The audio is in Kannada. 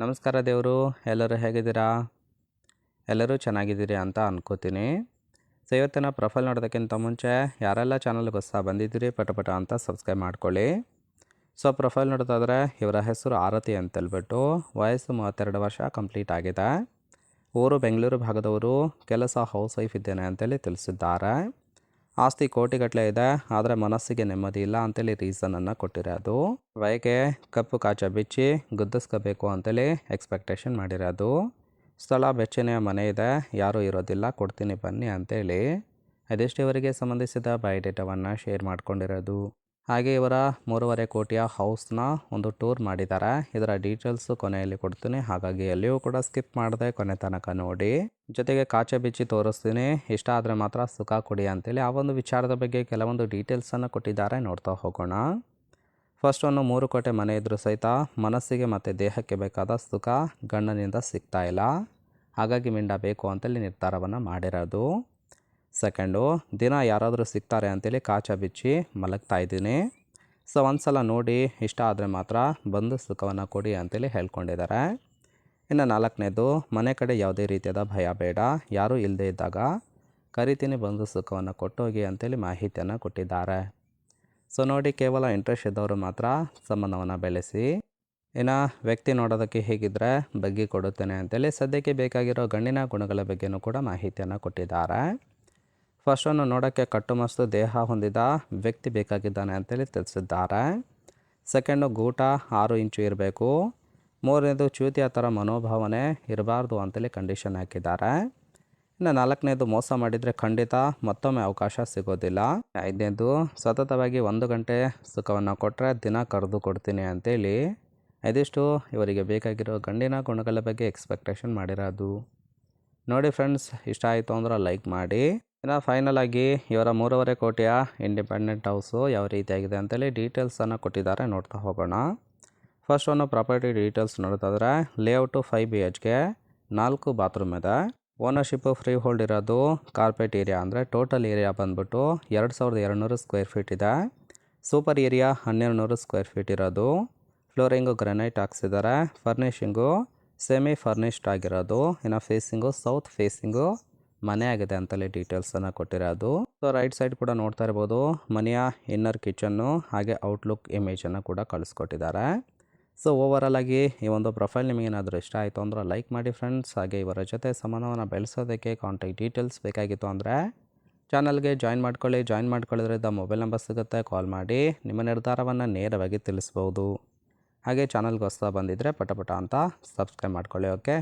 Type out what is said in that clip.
ನಮಸ್ಕಾರ ದೇವರು. ಎಲ್ಲರೂ ಹೇಗಿದ್ದೀರಾ? ಎಲ್ಲರೂ ಚೆನ್ನಾಗಿದ್ದೀರಿ ಅಂತ ಅನ್ಕೋತೀನಿ. ಸೊ ಇವತ್ತಿನ ಪ್ರೊಫೈಲ್ ನೋಡೋದಕ್ಕಿಂತ ಮುಂಚೆ ಯಾರೆಲ್ಲ ಚಾನಲ್ಗೆ ಹೊಸ ಬಂದಿದ್ದೀರಿ ಪಟ ಅಂತ ಸಬ್ಸ್ಕ್ರೈಬ್ ಮಾಡ್ಕೊಳ್ಳಿ. ಸೊ ಪ್ರೊಫೈಲ್ ನೋಡೋದಾದರೆ ಇವರ ಹೆಸರು ಆರತಿ ಅಂತೇಳ್ಬಿಟ್ಟು, ವಯಸ್ಸು 32 ವರ್ಷ ಕಂಪ್ಲೀಟ್ ಆಗಿದೆ. ಊರು ಬೆಂಗಳೂರು ಭಾಗದವರು, ಕೆಲಸ ಹೌಸ್ ವೈಫ್ ಇದ್ದೇನೆ ಅಂತೇಳಿ ತಿಳಿಸಿದ್ದಾರೆ. ಆಸ್ತಿ ಕೋಟಿಗಟ್ಟಲೆ ಇದೆ, ಆದರೆ ಮನಸ್ಸಿಗೆ ನೆಮ್ಮದಿ ಇಲ್ಲ ಅಂತೇಳಿ ರೀಸನನ್ನು ಕೊಟ್ಟಿರೋದು. ವಯಕ್ಕೆ ಕಪ್ಪು ಕಾಚ ಬಿಚ್ಚಿ ಗುದ್ದಿಸ್ಕೋಬೇಕು ಅಂತೇಳಿ ಎಕ್ಸ್ಪೆಕ್ಟೇಷನ್ ಮಾಡಿರೋದು. ಸ್ಥಳ ಬೆಚ್ಚನೆಯ ಮನೆ ಇದೆ, ಯಾರೂ ಇರೋದಿಲ್ಲ, ಕೊಡ್ತೀನಿ ಬನ್ನಿ ಅಂತೇಳಿ ಅದೆಷ್ಟು ಇವರಿಗೆ ಸಂಬಂಧಿಸಿದ ಬಯೋಡೇಟಾವನ್ನು ಶೇರ್ ಮಾಡ್ಕೊಂಡಿರೋದು. ಹಾಗೆ ಇವರ 3.5 ಕೋಟಿಯ ಹೌಸ್ನ ಒಂದು ಟೂರ್ ಮಾಡಿದ್ದಾರೆ. ಇದರ ಡೀಟೇಲ್ಸು ಕೊನೆಯಲ್ಲಿ ಕೊಡ್ತೀನಿ, ಹಾಗಾಗಿ ಎಲ್ಲಿಯೂ ಕೂಡ ಸ್ಕಿಪ್ ಮಾಡದೆ ಕೊನೆ ತನಕ ನೋಡಿ. ಜೊತೆಗೆ ಕಾಚೆ ಬಿಚ್ಚಿ ತೋರಿಸ್ತೀನಿ, ಇಷ್ಟ ಆದರೆ ಮಾತ್ರ ಸುಖ ಕೊಡಿ ಅಂತೇಳಿ ಆ ಒಂದು ವಿಚಾರದ ಬಗ್ಗೆ ಕೆಲವೊಂದು ಡೀಟೇಲ್ಸನ್ನು ಕೊಟ್ಟಿದ್ದಾರೆ. ನೋಡ್ತಾ ಹೋಗೋಣ. ಫಸ್ಟ್ ಒಂದು 3 ಕೋಟಿ ಮನೆ ಇದ್ರೂ ಸಹಿತ ಮನಸ್ಸಿಗೆ ಮತ್ತು ದೇಹಕ್ಕೆ ಬೇಕಾದ ಸುಖ ಗಂಡನಿಂದ ಸಿಗ್ತಾ ಇಲ್ಲ, ಹಾಗಾಗಿ ಮಿಂಡ ಬೇಕು ಅಂತೇಳಿ ನಿರ್ಧಾರವನ್ನು ಮಾಡಿರೋದು. ಸೆಕೆಂಡು, ದಿನ ಯಾರಾದರೂ ಸಿಗ್ತಾರೆ ಅಂತೇಳಿ ಕಾಚ ಬಿಚ್ಚಿ ಮಲಗ್ತಾ ಇದ್ದೀನಿ. ಸೊ ಒಂದು ಸಲ ನೋಡಿ ಇಷ್ಟ ಆದರೆ ಮಾತ್ರ ಬಂದು ಸುಖವನ್ನು ಕೊಡಿ ಅಂತೇಳಿ ಹೇಳ್ಕೊಂಡಿದ್ದಾರೆ. ಇನ್ನು 4ನೇದು, ಮನೆ ಕಡೆ ಯಾವುದೇ ರೀತಿಯಾದ ಭಯ ಬೇಡ, ಯಾರೂ ಇಲ್ಲದೆ ಇದ್ದಾಗ ಕರಿತೀನಿ ಬಂದು ಸುಖವನ್ನು ಕೊಟ್ಟೋಗಿ ಅಂತೇಳಿ ಮಾಹಿತಿಯನ್ನು ಕೊಟ್ಟಿದ್ದಾರೆ. ಸೊ ನೋಡಿ, ಕೇವಲ ಇಂಟ್ರೆಸ್ಟ್ ಇದ್ದವರು ಮಾತ್ರ ಸಂಬಂಧವನ್ನು ಬೆಳೆಸಿ. ಇನ್ನು ವ್ಯಕ್ತಿ ನೋಡೋದಕ್ಕೆ ಹೇಗಿದ್ದರೆ ಬಗ್ಗಿ ಕೊಡುತ್ತೇನೆ ಅಂತೇಳಿ ಸದ್ಯಕ್ಕೆ ಬೇಕಾಗಿರೋ ಗಂಡಿನ ಗುಣಗಳ ಬಗ್ಗೆಯೂ ಕೂಡ ಮಾಹಿತಿಯನ್ನು ಕೊಟ್ಟಿದ್ದಾರೆ. ಫಸ್ಟನ್ನು ನೋಡೋಕ್ಕೆ ಕಟ್ಟುಮಸ್ತು ದೇಹ ಹೊಂದಿದ ವ್ಯಕ್ತಿ ಬೇಕಾಗಿದ್ದಾನೆ ಅಂತೇಳಿ ತಿಳಿಸಿದ್ದಾರೆ. ಸೆಕೆಂಡು, ಗೂಟ 6 ಇಂಚು ಇರಬೇಕು. 3ನೇದು, ಚ್ಯೂತಿಯ ಥರ ಮನೋಭಾವನೆ ಇರಬಾರ್ದು ಅಂತೇಳಿ ಕಂಡೀಷನ್ ಹಾಕಿದ್ದಾರೆ. ಇನ್ನು 4ನೇದು, ಮೋಸ ಮಾಡಿದರೆ ಖಂಡಿತ ಮತ್ತೊಮ್ಮೆ ಅವಕಾಶ ಸಿಗೋದಿಲ್ಲ. 5ನೇದು, ಸತತವಾಗಿ 1 ಗಂಟೆ ಸುಖವನ್ನು ಕೊಟ್ಟರೆ ದಿನ ಕರೆದು ಕೊಡ್ತೀನಿ ಅಂತೇಳಿ ಇದಿಷ್ಟು ಇವರಿಗೆ ಬೇಕಾಗಿರೋ ಗಂಡಿನ ಗುಣಗಳ ಬಗ್ಗೆ ಎಕ್ಸ್ಪೆಕ್ಟೇಷನ್ ಮಾಡಿರೋದು. ನೋಡಿ ಫ್ರೆಂಡ್ಸ್, ಇಷ್ಟ ಆಯಿತು ಅಂದ್ರೆ ಲೈಕ್ ಮಾಡಿ. ಇನ್ನು ಫೈನಲ್ ಆಗಿ ಇವರ 3.5 ಕೋಟಿಯ ಇಂಡಿಪೆಂಡೆಂಟ್ ಹೌಸು ಯಾವ ರೀತಿಯಾಗಿದೆ ಅಂತೇಳಿ ಡೀಟೇಲ್ಸನ್ನು ಕೊಟ್ಟಿದ್ದಾರೆ. ನೋಡ್ತಾ ಹೋಗೋಣ. ಫಸ್ಟ್ ಒಂದು ಪ್ರಾಪರ್ಟಿ ಡೀಟೇಲ್ಸ್ ನೋಡೋದಾದರೆ, ಲೇಔಟು 5 BHK, 4 ಬಾತ್ರೂಮ್ ಇದೆ. ಓನರ್ಶಿಪ್ಪು ಫ್ರೀ ಹೋಲ್ಡ್ ಇರೋದು. ಕಾರ್ಪೆಟ್ ಏರಿಯಾ ಅಂದರೆ ಟೋಟಲ್ ಏರಿಯಾ ಬಂದ್ಬಿಟ್ಟು 2200 ಸ್ಕ್ವೇರ್ ಫೀಟ್ ಇದೆ. ಸೂಪರ್ ಏರಿಯಾ 1200 ಸ್ಕ್ವೇರ್ ಫೀಟ್ ಇರೋದು. ಫ್ಲೋರಿಂಗು ಗ್ರಾನೈಟ್ ಹಾಕ್ಸಿದ್ದಾರೆ. ಫರ್ನಿಷಿಂಗು ಸೆಮಿ ಫರ್ನಿಶ್ಡ್ ಆಗಿರೋದು. ಇನ್ನು ಫೇಸಿಂಗು ಸೌತ್ ಫೇಸಿಂಗು ಮನೆ ಆಗಿದೆ ಅಂತಲೇ ಡೀಟೇಲ್ಸನ್ನು ಕೊಟ್ಟಿರೋದು. ಸೊ ರೈಟ್ ಸೈಡ್ ಕೂಡ ನೋಡ್ತಾ ಇರ್ಬೋದು, ಮನೆಯ ಇನ್ನರ್ ಕಿಚನ್ನು ಹಾಗೆ ಔಟ್ಲುಕ್ ಇಮೇಜನ್ನು ಕೂಡ ಕಳಿಸ್ಕೊಟ್ಟಿದ್ದಾರೆ. ಸೊ ಓವರಾಲ್ ಆಗಿ ಈ ಒಂದು ಪ್ರೊಫೈಲ್ ನಿಮಗೇನಾದರೂ ಇಷ್ಟ ಆಯಿತು ಅಂದ್ರೆ ಲೈಕ್ ಮಾಡಿ ಫ್ರೆಂಡ್ಸ್. ಹಾಗೆ ಇವರ ಜೊತೆ ಸಂಬಂಧವನ್ನು ಬೆಳೆಸೋದಕ್ಕೆ ಕಾಂಟ್ಯಾಕ್ಟ್ ಡೀಟೇಲ್ಸ್ ಬೇಕಾಗಿತ್ತು ಅಂದರೆ ಚಾನಲ್ಗೆ ಜಾಯಿನ್ ಮಾಡ್ಕೊಳ್ಳಿ. ಜಾಯಿನ್ ಮಾಡ್ಕೊಳ್ಳೋದ್ರಿಂದ ಮೊಬೈಲ್ ನಂಬರ್ ಸಿಗುತ್ತೆ, ಕಾಲ್ ಮಾಡಿ ನಿಮ್ಮ ನಿರ್ಧಾರವನ್ನು ನೇರವಾಗಿ ತಿಳಿಸ್ಬೋದು. ಹಾಗೆ ಚಾನಲ್ಗೆ ಹೊಸ ಬಂದಿದ್ದರೆ ಪಟ ಅಂತ ಸಬ್ಸ್ಕ್ರೈಬ್ ಮಾಡ್ಕೊಳ್ಳಿ. ಓಕೆ.